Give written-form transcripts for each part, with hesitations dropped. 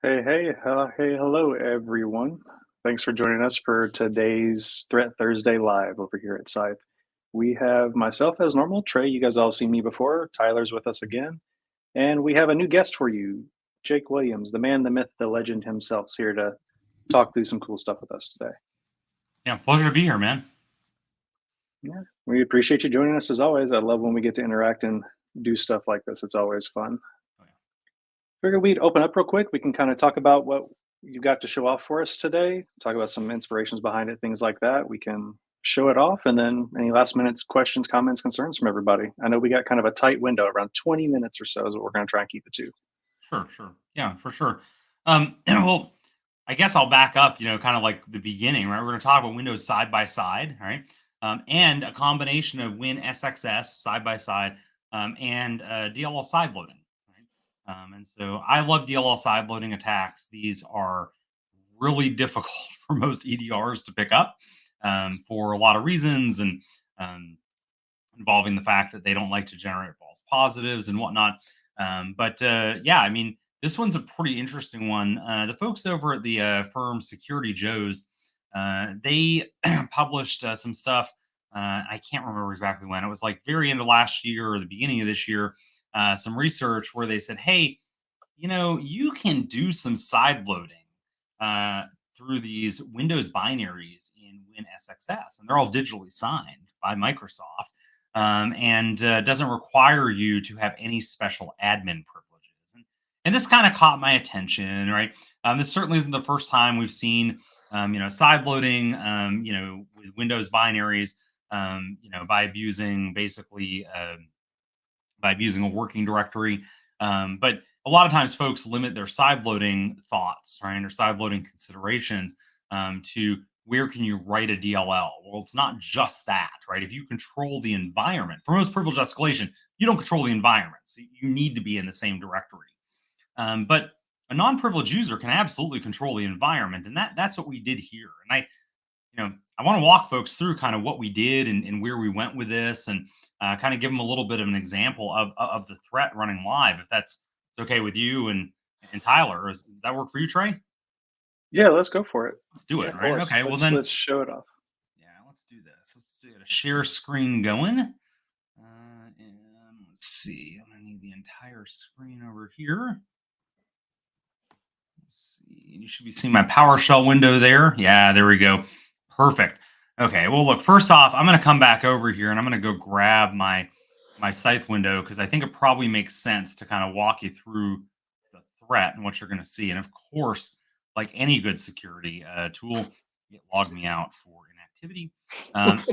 Hey, hello everyone. Thanks for joining us for today's Threat Thursday live over here at Scythe. We have myself as normal, Trey. You guys all seen me before. Tyler's with us again, and we have a new guest for you, Jake Williams, the man, the myth, the legend himself, is here to talk through some cool stuff with us today. Yeah, pleasure to be here, man. Yeah, we appreciate you joining us as always. I love when we get to interact and do stuff like this. It's always fun. Oh, yeah. Figured we'd open up real quick. We can kind of talk about what you got to show off for us today, talk about some inspirations behind it, things like that. We can show it off, and then any last minute questions, comments, concerns from everybody. I know we got kind of a tight window, around 20 minutes or so is what we're going to try and keep it to. Sure, sure. Yeah, for sure. Well, I guess I'll back up, kind of like the beginning, right? We're going to talk about Windows side by side, right? And a combination of Win SXS side by side and DLL side loading, right? And so I love DLL side loading attacks. These are really difficult for most EDRs to pick up for a lot of reasons and um, involving the fact that they don't like to generate false positives and whatnot. But yeah, I mean, this one's a pretty interesting one. The folks over at the firm Security Joe's, they published some stuff. I can't remember exactly when. It was like very end of last year or the beginning of this year. Some research where they said, "Hey, you can do some side loading uh, through these Windows binaries in WinSXS, and they're all digitally signed by Microsoft, and doesn't require you to have any special admin privileges." And this kind of caught my attention, right? This certainly isn't the first time we've seen, side loading, with Windows binaries, by abusing basically by abusing a working directory. But a lot of times folks limit their side loading thoughts, right, or side loading considerations to where can you write a DLL? Well, it's not just that, right? If you control the environment, for most privilege escalation, you don't control the environment. So you need to be in the same directory. But a non-privileged user can absolutely control the environment. And that's what we did here. And I want to walk folks through kind of what we did and where we went with this and kind of give them a little bit of an example of the threat running live, if that's it's okay with you and Tyler. Does that work for you, Trey? Yeah, let's go for it. Let's do Yeah, it, of right? course. Okay, well then, Let's show it off. yeah, let's do this. Let's get a share screen going. And let's see, I'm gonna need the entire screen over here. Let's see, you should be seeing my PowerShell window there. Yeah, there we go. Perfect. Okay, well, look, first off, I'm going to come back over here and I'm going to go grab my Scythe window because I think it probably makes sense to kind of walk you through the threat and what you're going to see. And of course, like any good security tool, it logged me out for inactivity. Um,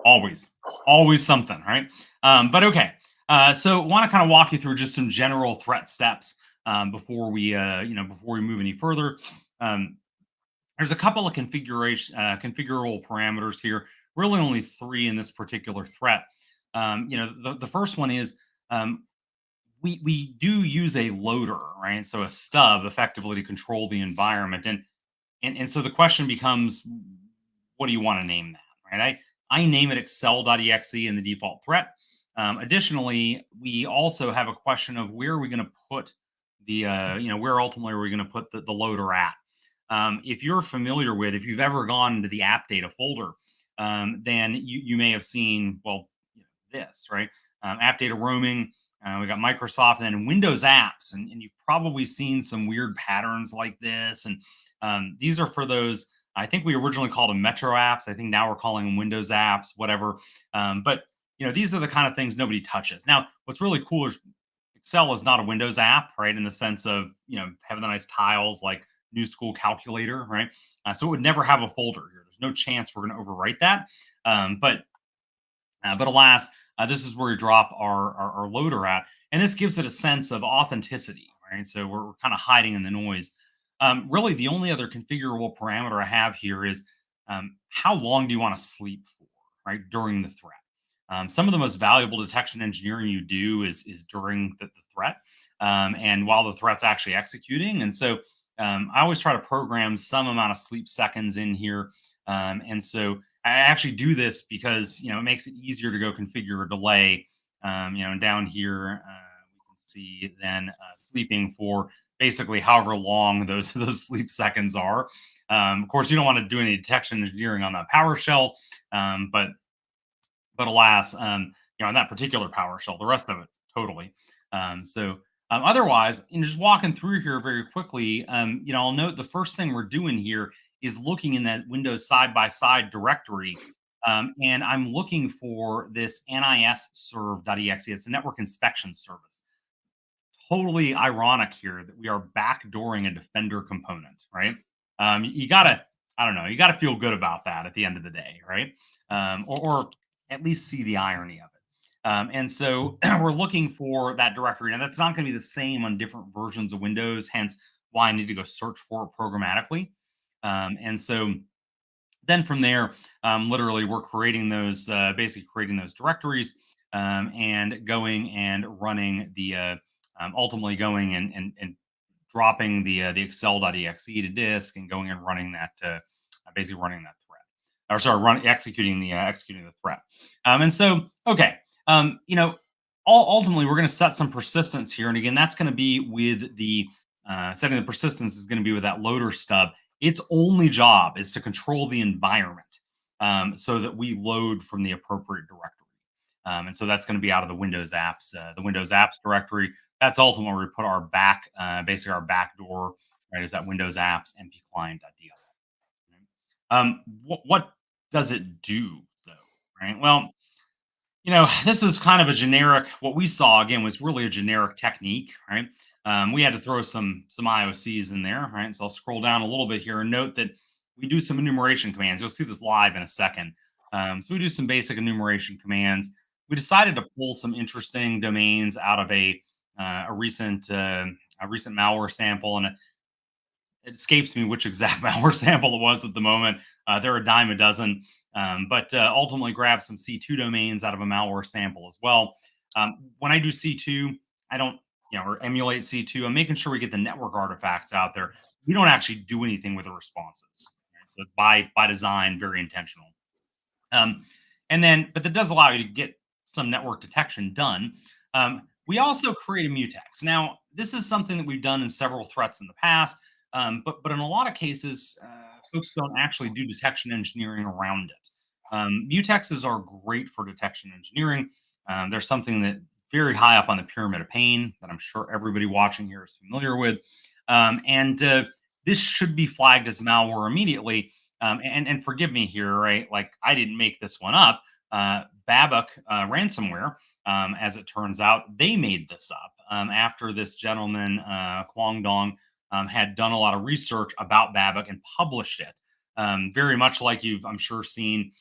always something, right? But okay, so want to kind of walk you through just some general threat steps before before we move any further. Um, there's a couple of configurable parameters here. Really, only three in this particular threat. The first one is we do use a loader, right? So a stub, effectively to control the environment, and so the question becomes, what do you want to name that, right? I name it excel.exe in the default threat. Additionally, we also have a question of where are we going to put the where ultimately are we going to put the loader at. If you're familiar with, if you've ever gone into the app data folder, then you may have seen, well, this, right? App data roaming. We got Microsoft and then Windows apps, and you've probably seen some weird patterns like this. And these are for those. I think we originally called them Metro apps. I think now we're calling them Windows apps, whatever. But these are the kind of things nobody touches. Now, what's really cool is Excel is not a Windows app, right? In the sense of having the nice tiles like New School Calculator, right? So it would never have a folder here. There's no chance we're going to overwrite that. But alas, this is where we drop our loader at, and this gives it a sense of authenticity, right? So we're kind of hiding in the noise. Really, the only other configurable parameter I have here is how long do you want to sleep for, right, during the threat. Some of the most valuable detection engineering you do is during the threat, and while the threat's actually executing. And so I always try to program some amount of sleep seconds in here. And so I actually do this because it makes it easier to go configure a delay. And down here we can see then sleeping for basically however long those sleep seconds are. Of course, you don't want to do any detection engineering on that PowerShell, but alas, on that particular PowerShell, the rest of it totally. Otherwise, just walking through here very quickly, I'll note the first thing we're doing here is looking in that Windows side by side directory. And I'm looking for this nisserv.exe. It's a network inspection service. Totally ironic here that we are backdooring a Defender component, right? You gotta, I don't know, you gotta feel good about that at the end of the day, right? Or at least see the irony of it. And so we're looking for that directory, and that's not going to be the same on different versions of Windows. Hence, why I need to go search for it programmatically. And so then from there, literally, we're creating those, basically creating those directories, and going and running the, ultimately going and dropping the excel.exe to disk and going and running that, basically running that thread, or sorry, executing the threat. And so, okay, ultimately, we're going to set some persistence here, and again, that's going to be with the setting the persistence is going to be with that loader stub. Its only job is to control the environment, so that we load from the appropriate directory. And so that's going to be out of the Windows apps directory. That's ultimately where we put our basically our backdoor, right? Is that Windows apps np client.dll. What does it do though, right? Well, this is kind of a generic. What we saw again was really a generic technique, right? We had to throw some IOCs in there, right? So I'll scroll down a little bit here and note that we do some enumeration commands. You'll see this live in a second. So we do some basic enumeration commands. We decided to pull some interesting domains out of a recent malware sample, and it escapes me which exact malware sample it was at the moment. There are a dime a dozen, but ultimately grab some C2 domains out of a malware sample as well. When I do C2, I don't, or emulate C2. I'm making sure we get the network artifacts out there. We don't actually do anything with the responses. Right? So it's by design, very intentional. But that does allow you to get some network detection done. We also create a mutex. Now, this is something that we've done in several threats in the past. But in a lot of cases, folks don't actually do detection engineering around it. Mutexes are great for detection engineering. There's something that very high up on the pyramid of pain that I'm sure everybody watching here is familiar with. This should be flagged as malware immediately. And forgive me here, right? Like I didn't make this one up. Babuk ransomware, as it turns out, they made this up after this gentleman, Kwang Dong, had done a lot of research about Babuk and published it. Very much like you've, I'm sure, seen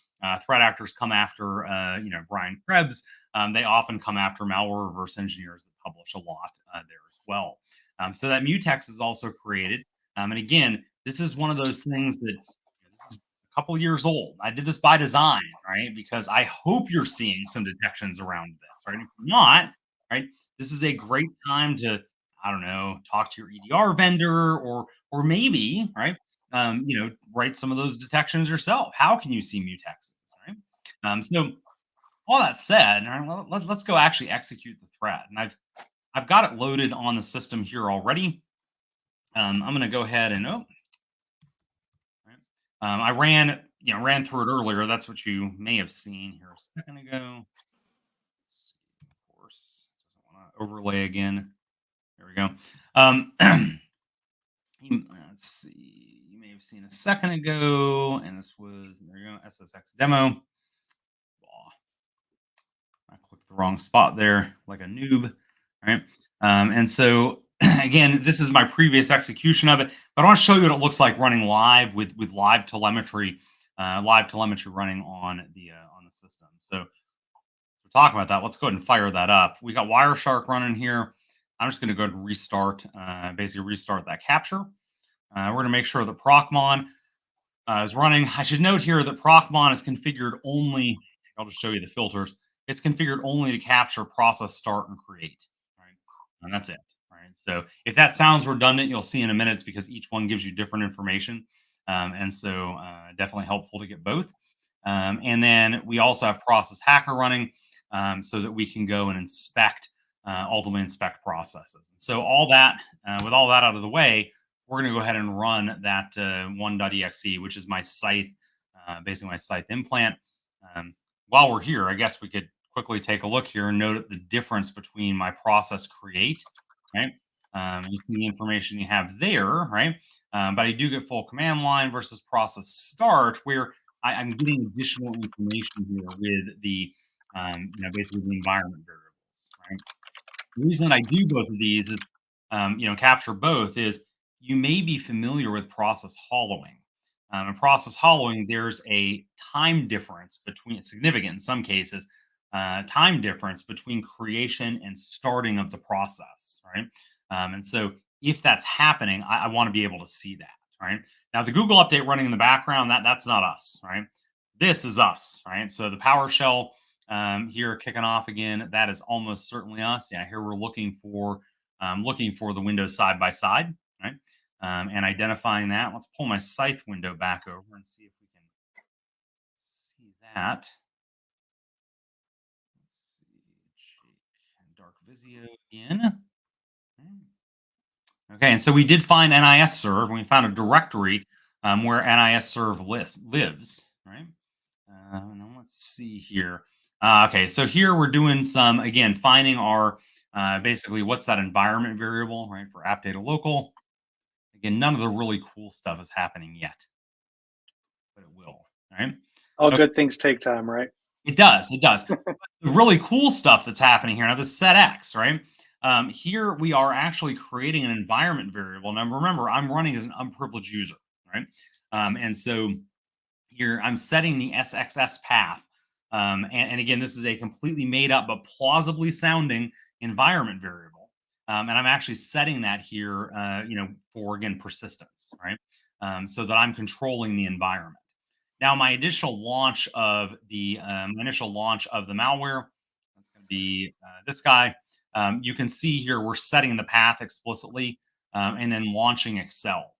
threat actors come after, Brian Krebs. They often come after malware reverse engineers that publish a lot there as well. So that mutex is also created. And again, this is one of those things that this is a couple years old. I did this by design, right? Because I hope you're seeing some detections around this, right? If you're not, right, this is a great time to, I don't know, talk to your EDR vendor, or maybe, right, write some of those detections yourself. How can you see mutexes, right? So all that said, all right, let's go actually execute the threat. And I've got it loaded on the system here already. I'm going to go ahead and I ran through it earlier. That's what you may have seen here a second ago. Let's see, of course, doesn't want to overlay again. There we go. Let's see. You may have seen a second ago, and this was, there you go, SSX demo. I clicked the wrong spot there, like a noob, right? And so again, this is my previous execution of it, but I want to show you what it looks like running live with live telemetry running on the system. So we're talking about that. Let's go ahead and fire that up. We got Wireshark running here. I'm just going to go ahead and restart, basically restart that capture. We're going to make sure that Procmon is running. I should note here that Procmon is configured only, I'll just show you the filters. It's configured only to capture, process, start, and create. Right? And that's it. Right. So if that sounds redundant, you'll see in a minute, it's because each one gives you different information. And so definitely helpful to get both. And then we also have process hacker running, so that we can go and inspect ultimately inspect processes. And so all that, with all that out of the way, we're going to go ahead and run that one.exe, which is my Scythe, basically my Scythe implant. Um, while we're here, I guess we could quickly take a look here and note the difference between my process create, right? You see the information you have there, right? But I do get full command line versus process start, where I'm getting additional information here with the, basically the environment variables, right? The reason I do both of these is, capture both is you may be familiar with process hollowing. In process hollowing, there's a time difference between, significant in some cases, time difference between creation and starting of the process, right? And so if that's happening, I want to be able to see that, right? Now, the Google update running in the background, that's not us, right? This is us, right? So the PowerShell here kicking off again, that is almost certainly us. Yeah, here we're looking for the Windows side by side, right? And identifying that. Let's pull my Scythe window back over and see if we can see that. Let's see, Dark Visio in. Okay, and so we did find NIS serve, and we found a directory where NIS serve lives, right? Now let's see here. Okay, so here we're doing some, again, finding our, basically what's that environment variable, right, for app data local. Again, none of the really cool stuff is happening yet, but it will, right? All Okay, good things take time, right? it does, it does. The really cool stuff that's happening here, now the setx, right? Here we are actually creating an environment variable. Now remember, I'm running as an unprivileged user, right? And so here I'm setting the SXS path. And again, this is a completely made up but plausibly sounding environment variable. And I'm actually setting that here, for, again, persistence, right? So that I'm controlling the environment. Now, my initial launch of the malware, that's going to be this guy. You can see here we're setting the path explicitly, and then launching Excel.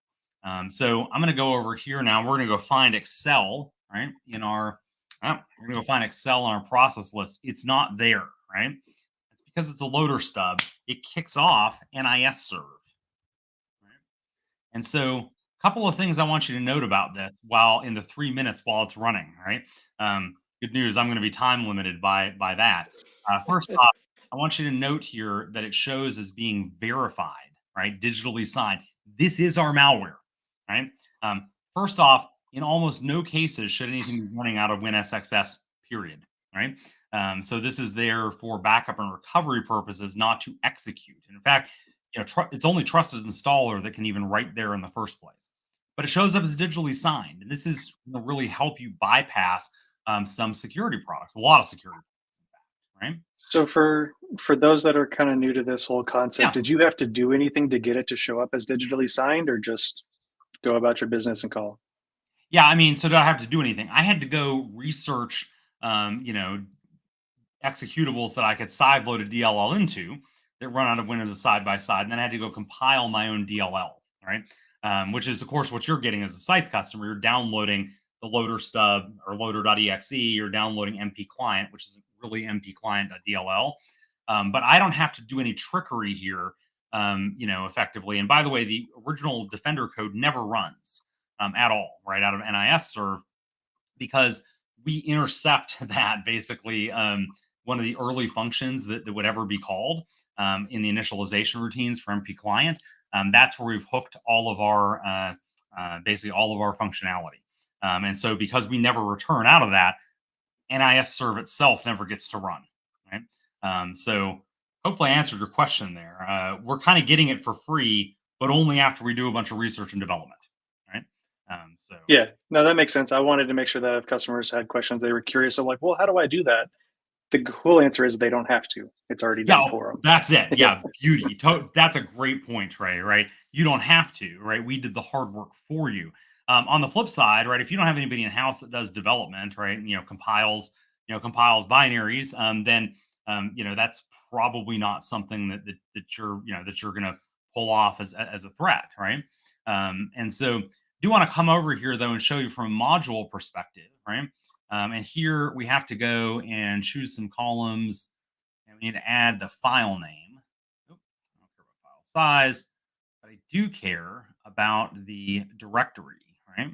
So I'm going to go over here now. We're going to go find Excel, right? We're going to go find Excel in our process list. It's not there, right? It's because it's a loader stub. It kicks off NIS serve, right? And so a couple of things I want you to note about this while in the 3 minutes while it's running, right? Good news, I'm going to be time limited by that. First off, I want you to note here that it shows as being verified, right? Digitally signed. This is our malware, right? First off, in almost no cases should anything be running out of WinSXS, period, right? So this is there for backup and recovery purposes, not to execute. And in fact, it's only trusted installer that can even write there in the first place. But it shows up as digitally signed, and this is going to really help you bypass some security products, a lot of security products, in fact, right? So for those that are kind of new to this whole concept, Yeah. did you have to do anything to get it to show up as digitally signed, or just go about your business and call? Yeah, I mean, so do I have to do anything? I had to go research, executables that I could side load a DLL into that run out of Windows side by side, and then I had to go compile my own DLL, right? Which is, of course, what you're getting as a Scythe customer. You're downloading the loader stub or loader.exe. You're downloading MP client, which is really MP client.dll. But I don't have to do any trickery here, effectively. And by the way, the original Defender code never runs at all, right, out of NIS serve, because we intercept that basically, one of the early functions that would ever be called in the initialization routines for MP client. That's where we've hooked all of our basically all of our functionality. And so because we never return out of that, NIS serve itself never gets to run. Right. So hopefully I answered your question there. We're kind of getting it for free, but only after we do a bunch of research and development. Right. So Yeah, no, that makes sense. I wanted to make sure that if customers had questions, they were curious of like, well, how do I do that? The cool answer is they don't have to. It's already yeah, done for them. that's it. Yeah, beauty. That's a great point, Trey. Right? You don't have to. Right? We did the hard work for you. On the flip side, right? If you don't have anybody in house that does development, right? Compiles binaries, then that's probably not something that you're going to pull off as a threat, right? And so do want to come over here though and show you from a module perspective, right? And here we have to go and choose some columns, and I need to add the file name. Oop, I don't care about file size, but I do care about the directory, right?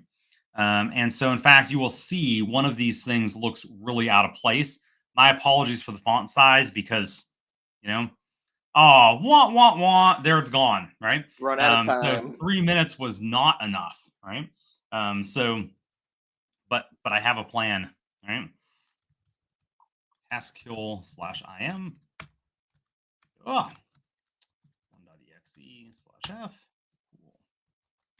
And so, in fact, you will see one of these things looks really out of place. My apologies for the font size because, you know, oh, there it's gone, right? Run out of So time. 3 minutes was not enough, right? But I have a plan, right? Haskell/im. Oh, 1.exe/f.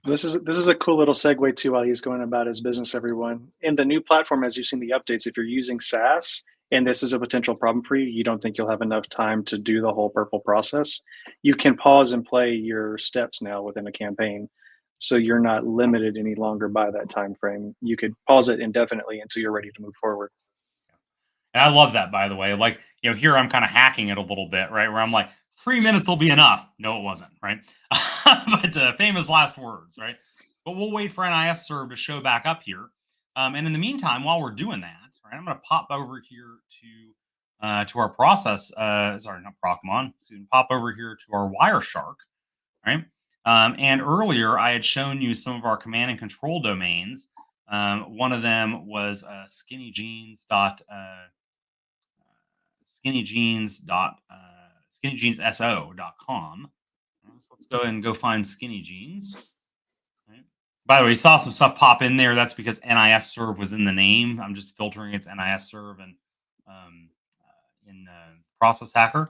This is a cool little segue too while he's going about his business, everyone. In the new platform, as you've seen the updates, if you're using SAS and this is a potential problem for you, you don't think you'll have enough time to do the whole purple process, you can pause and play your steps now within a campaign. So you're not limited any longer by that time frame. You could pause it indefinitely until you're ready to move forward. And I love that, by the way. Like, here I'm kind of hacking it a little bit, right? Where I'm like, 3 minutes will be enough. No, it wasn't, right? But famous last words, right? But we'll wait for NIS serve to show back up here. And in the meantime, while we're doing that, right, I'm going to pop over here to our process. Sorry, not Procmon. So you can pop over here to our Wireshark, right? And earlier I had shown you some of our command and control domains. One of them was skinnyjeans.skinnyjeansso.com. So let's go ahead and go find Skinny Jeans. Right. By the way, you saw some stuff pop in there. That's because NIS serve was in the name. I'm just filtering its NIS serve and in Process Hacker.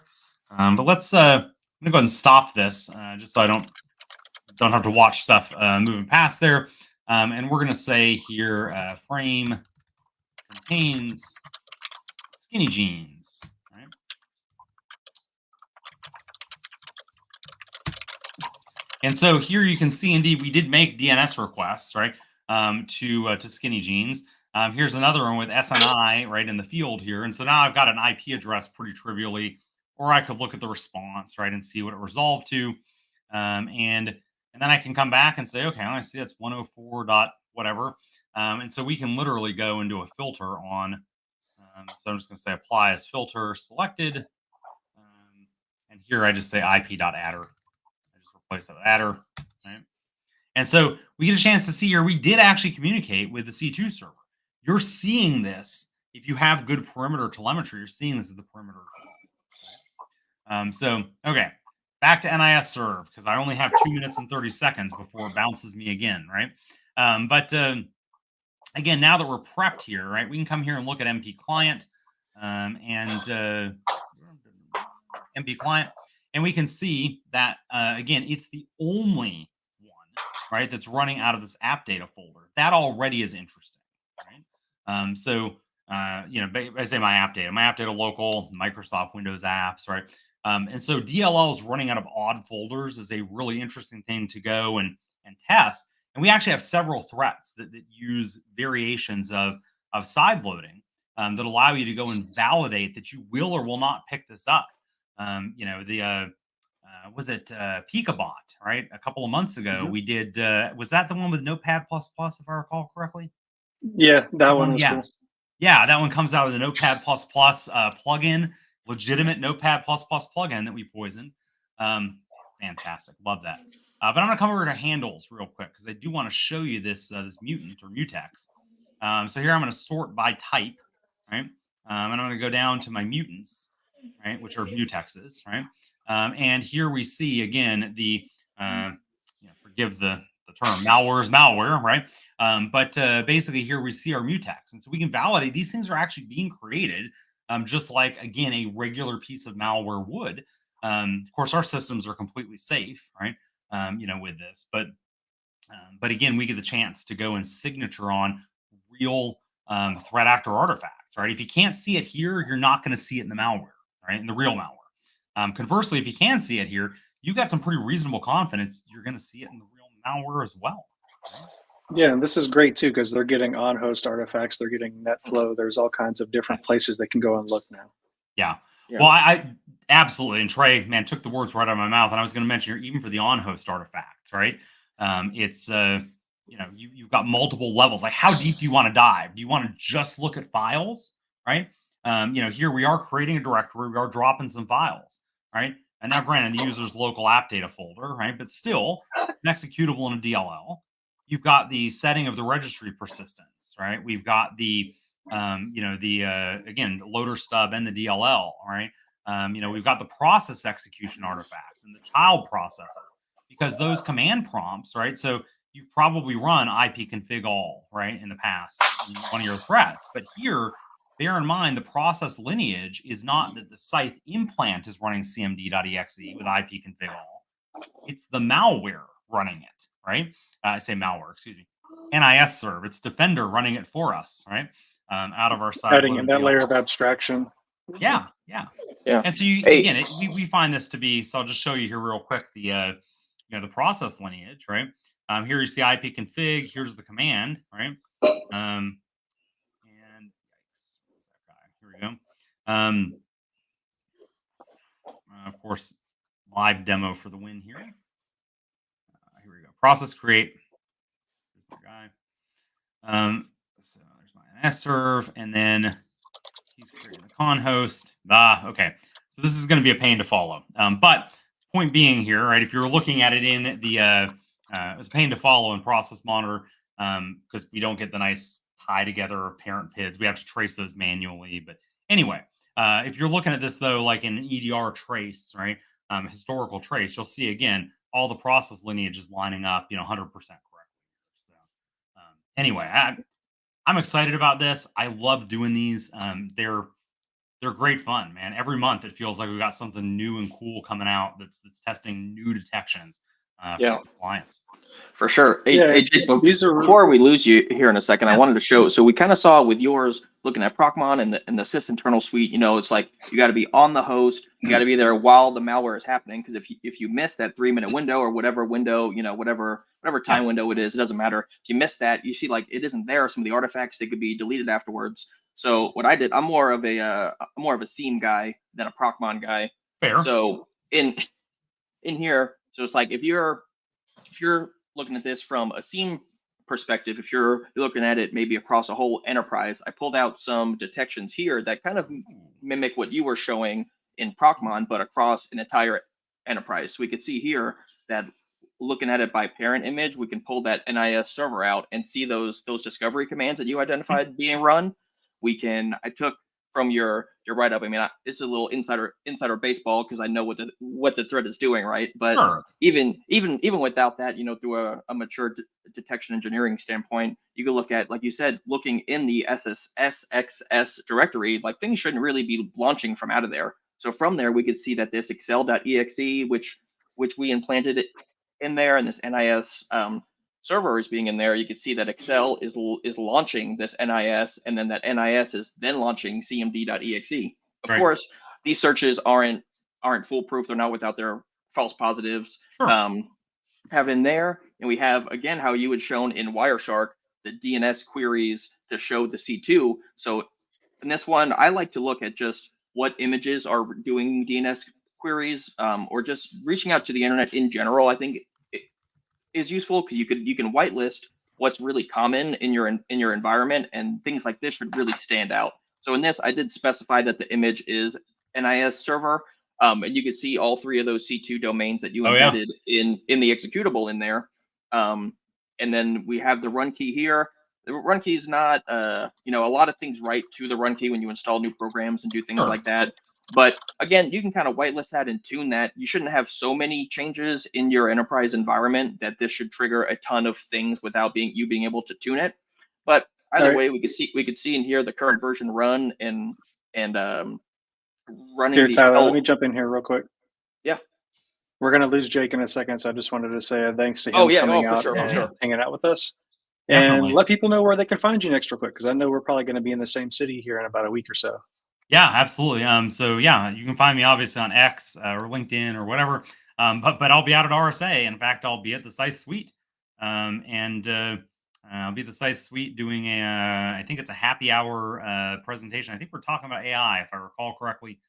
But let's I'm gonna go ahead and stop this just so I don't have to watch stuff moving past there. And we're gonna say here frame contains Skinny Jeans. Right? And so here you can see, indeed, we did make DNS requests, right, to Skinny Jeans. Here's another one with SNI right in the field here. And so now I've got an IP address pretty trivially, or I could look at the response, right, and see what it resolved to. And then I can come back and say, okay, I see that's 104 dot whatever. And so we can literally go and do a filter on. So I'm just going to say apply as filter selected. And here I just say IP.adder. I just replace that with adder. Right? And so we get a chance to see here, we did actually communicate with the C2 server. You're seeing this. If you have good perimeter telemetry, you're seeing this at the perimeter as well. So, okay, back to NIS serve, because I only have 2 minutes and 30 seconds before it bounces me again, right? But again, now that we're prepped here, right, we can come here and look at MP client and MP client, and we can see that, again, it's the only one, right, that's running out of this app data folder. That already is interesting, right? I say my app data local, Microsoft Windows apps, right? And so DLL is running out of odd folders is a really interesting thing to go and test. And we actually have several threats that use variations of side loading that allow you to go and validate that you will or will not pick this up. Was it Picabot, right? A couple of months ago, we did. Was that the one with Notepad++, if I recall correctly? Yeah, that one was cool. Yeah, that one comes out of the Notepad++ plugin, legitimate Notepad++ plugin that we poisoned. Fantastic, love that. But I'm going to come over to handles real quick because I do want to show you this mutant or mutex. So here I'm going to sort by type, right? And I'm going to go down to my mutants, right, which are mutexes, right? And here we see again the forgive the term, malware is malware, right? But basically here we see our mutex, and so we can validate these things are actually being created, just like again a regular piece of malware would. Of course, our systems are completely safe, right? With this, but again, we get the chance to go and signature on real threat actor artifacts, right? If you can't see it here, you're not going to see it in the malware, right? In the real malware. Conversely, if you can see it here, you got some pretty reasonable confidence you're going to see it in the real malware as well. Right? Yeah, and this is great too because they're getting on-host artifacts, they're getting NetFlow. There's all kinds of different places they can go and look now. Yeah. Well, I absolutely, and Trey, man, took the words right out of my mouth. And I was going to mention here, even for the on-host artifacts, right? It's you've got multiple levels. Like, how deep do you want to dive? Do you want to just look at files, right? here we are creating a directory, we are dropping some files, right? And now, granted, the user's local app data folder, right? But still, an executable in a DLL. You've got the setting of the registry persistence, right? We've got the, again, the loader stub and the DLL, right? We've got the process execution artifacts and the child processes, because those command prompts, right? So you've probably run ipconfig all, right, in the past in one of your threats. But here, bear in mind, the process lineage is not that the Scythe implant is running cmd.exe with ipconfig all. It's the malware running it, right? I say malware, excuse me. NIS serve, it's Defender running it for us, right? Out of our side. Adding in that layer of abstraction. Yeah. And so we find this to be, so I'll just show you here real quick the process lineage, right? Here you see ipconfig, here's the command, right? And yikes, where's that guy? Here we go. Of course, live demo for the win here. Here we go. Process create. Here's my guy. So there's my serve, and then he's creating the con host. Okay. So this is going to be a pain to follow. But point being here, right? If you're looking at it in the it's a pain to follow in process monitor, because we don't get the nice tie together of parent PIDs. We have to trace those manually. But anyway, if you're looking at this though, like in an EDR trace, right? Historical trace, you'll see again all the process lineage is lining up, 100% correctly. So anyway, I'm excited about this. I love doing these. They're great fun, man. Every month it feels like we've got something new and cool coming out that's testing new detections for clients. For sure. Yeah, Before we lose you here in a second, I wanted to show. So we kind of saw with yours looking at Procmon and the sys internal suite. It's like you got to be on the host. You got to be there while the malware is happening, because if you miss that 3-minute window or whatever window, whatever time window it is, it doesn't matter. If you miss that, you see like it isn't there. Some of the artifacts, they could be deleted afterwards. So what I did, I'm more of a SIEM guy than a Procmon guy. Fair. So in here, so it's like if you're looking at this from a SIEM perspective, if you're looking at it maybe across a whole enterprise, I pulled out some detections here that kind of mimic what you were showing in Procmon, but across an entire enterprise. So we could see here that looking at it by parent image, we can pull that NIS server out and see those discovery commands that you identified being run. I took from your write-up. I mean, it's a little insider baseball because I know what the threat is doing, right? But sure. even without that, through a mature detection engineering standpoint, you can look at, like you said, looking in the SXS directory, like things shouldn't really be launching from out of there. So from there, we could see that this excel.exe, which we implanted it in there, and this NIS server is being in there. You can see that Excel is launching this NIS, and then that NIS is then launching cmd.exe. Of course, these searches aren't foolproof. They're not without their false positives. Sure. Have in there, and we have again how you had shown in Wireshark the DNS queries to show the C2. So in this one, I like to look at just what images are doing DNS queries, or just reaching out to the internet in general. I think is useful because you can whitelist what's really common in your environment, and things like this should really stand out. So in this, I did specify that the image is NIS server, and you can see all 3 of those C2 domains that you embedded in the executable in there. And then we have the run key here. The run key is not, a lot of things write to the run key when you install new programs and do things like that. But again, you can kind of whitelist that and tune that. You shouldn't have so many changes in your enterprise environment that this should trigger a ton of things without you being able to tune it. But either way, we could see in here the current version run and running. Here, Tyler, let me jump in here real quick. Yeah. We're going to lose Jake in a second, so I just wanted to say a thanks to him coming out and hanging out with us. Definitely. And let people know where they can find you next real quick, because I know we're probably going to be in the same city here in about a week or so. Yeah, absolutely. So yeah, you can find me obviously on X or LinkedIn or whatever. But I'll be out at RSA. In fact, I'll be at the SCYTHE Suite, and I'll be at the SCYTHE Suite doing I think it's a happy hour presentation. I think we're talking about AI, if I recall correctly.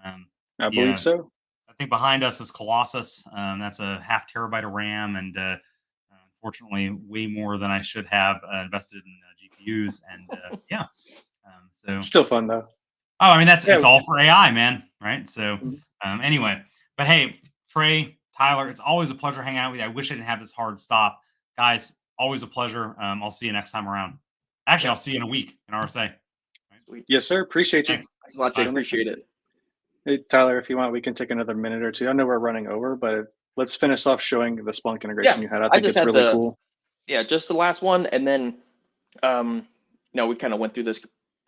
I believe so. I think behind us is Colossus. That's a 0.5 terabyte of RAM, and unfortunately, way more than I should have invested in GPUs. And so still fun though. Oh, I mean, it's Yeah. all for AI, man. Right. So, Mhm. anyway, but hey, Trey, Tyler, it's always a pleasure hanging out with you. I wish I didn't have this hard stop. Guys, always a pleasure. I'll see you next time around. Actually, Yeah, I'll see you in a week in RSA. Right? sweet. Yes, sir. Appreciate you. Thanks. Thanks a lot, Bye. Jake. Till next time. Appreciate it. Hey, Tyler, if you want, we can take another minute or two. I know we're running over, but let's finish off showing the Splunk Yeah, integration you had. I I think just it's had really cool. just the last one, and then we kind of went through this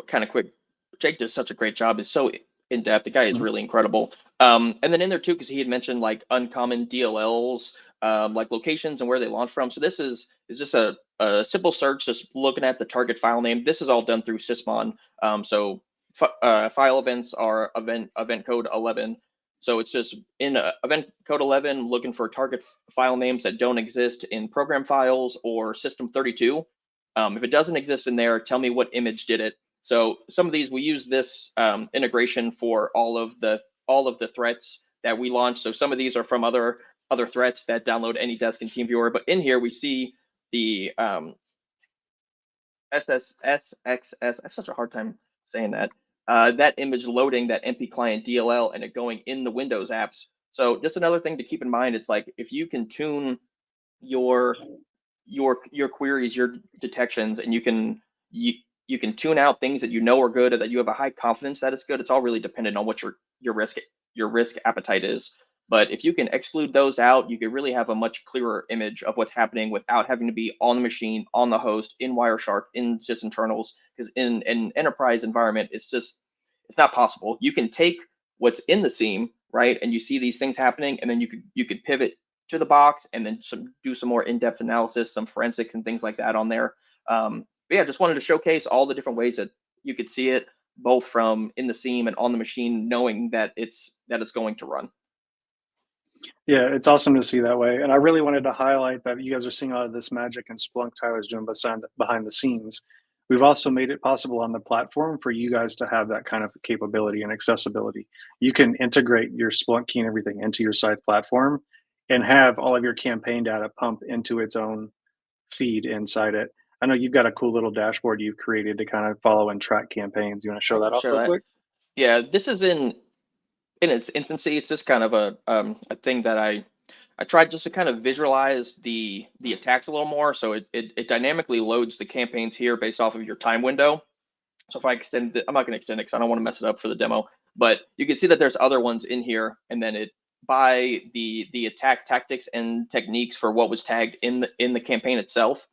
kind of quick. Jake does such a great job. It's so in depth. The guy is Mhm. really incredible. And then in there too, because he had mentioned like uncommon DLLs, like locations and where they launch from. So this is just a simple search, just looking at the target file name. This is all done through Sysmon. File events are event code 11. So it's just in event code 11, looking for target file names that don't exist in program files or system 32. If it doesn't exist in there, tell me what image did it. So some of these, we use this integration for all of the threats that we launch. So some of these are from other threats that download AnyDesk and TeamViewer. But in here we see the SXS. I have such a hard time saying that. That image loading that MP client DLL and it going in the Windows apps. So just another thing to keep in mind. It's like if you can tune your queries, your detections, and you can tune out things that you know are good or that you have a high confidence that it's good. It's all really dependent on what your risk appetite is. But if you can exclude those out, you can really have a much clearer image of what's happening without having to be on the machine, on the host, in Wireshark, in sysinternals. Because in an enterprise environment, it's not possible. You can take what's in the seam, right, and you see these things happening, and then you could pivot to the box and then do some more in-depth analysis, some forensics and things like that on there. But yeah, just wanted to showcase all the different ways that you could see it, both from in the seam and on the machine, knowing that it's going to run. Yeah, it's awesome to see that way. And I really wanted to highlight that you guys are seeing a lot of this magic and Splunk Tyler's doing behind the scenes. We've also made it possible on the platform for you guys to have that kind of capability and accessibility. You can integrate your Splunk key and everything into your Scythe platform and have all of your campaign data pump into its own feed inside it. I know you've got a cool little dashboard you've created to kind of follow and track campaigns. You want to I show that can off show real that. quick? Yeah, this is in its infancy. It's just kind of a thing that I tried just to kind of visualize the attacks a little more. So it dynamically loads the campaigns here based off of your time window. So if I extend it, I'm not going to extend it because I don't want to mess it up for the demo. But you can see that there's other ones in here, and then it by the attack tactics and techniques for what was tagged in the campaign itself.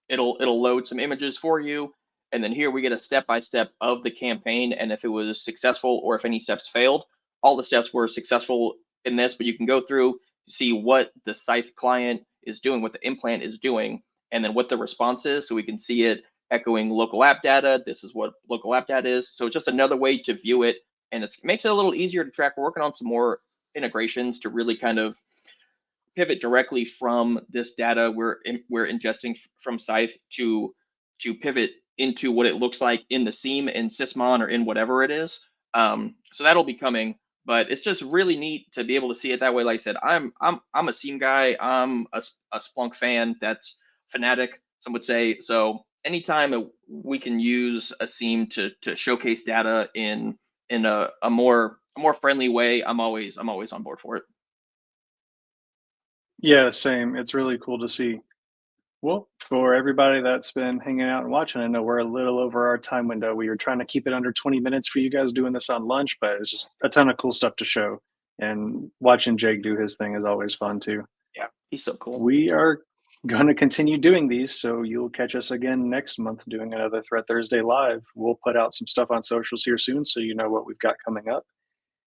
It'll load some images for you, and then here we get a step-by-step of the campaign, and if it was successful or if any steps failed. All the steps were successful in this, but you can go through to see what the Scythe client is doing, what the implant is doing, and then what the response is, so we can see it echoing local app data. This is what local app data is. So it's just another way to view it, and it makes it a little easier to track. We're working on some more integrations to really kind of pivot directly from this data we're ingesting from Scythe to pivot into what it looks like in the seam in Sysmon or in whatever it is. So that'll be coming, but it's just really neat to be able to see it that way. Like I said, I'm a seam guy. I'm a Splunk fan. That's fanatic, some would say. So anytime we can use a seam to showcase data in a more friendly way, I'm always on board for it. Yeah, same. It's really cool to see. Well, for everybody that's been hanging out and watching, I know we're a little over our time window. We were trying to keep it under 20 minutes for you guys doing this on lunch, but it's just a ton of cool stuff to show. And watching Jake do his thing is always fun too. Yeah, he's so cool. We are going to continue doing these, so you'll catch us again next month doing another Threat Thursday live. We'll put out some stuff on socials here soon so you know what we've got coming up.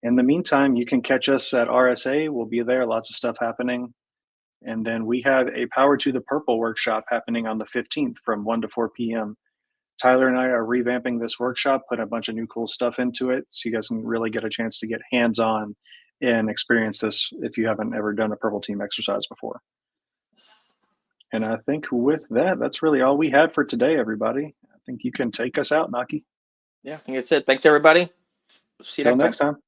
In the meantime, you can catch us at RSA. We'll be there, lots of stuff happening. And then we have a Power to the Purple workshop happening on the 15th from 1 to 4 p.m. Tyler and I are revamping this workshop, putting a bunch of new cool stuff into it so you guys can really get a chance to get hands-on and experience this if you haven't ever done a Purple Team exercise before. And I think with that, that's really all we had for today, everybody. I think you can take us out, Naki. Yeah, I think that's it. Thanks, everybody. See you Till next time. next time.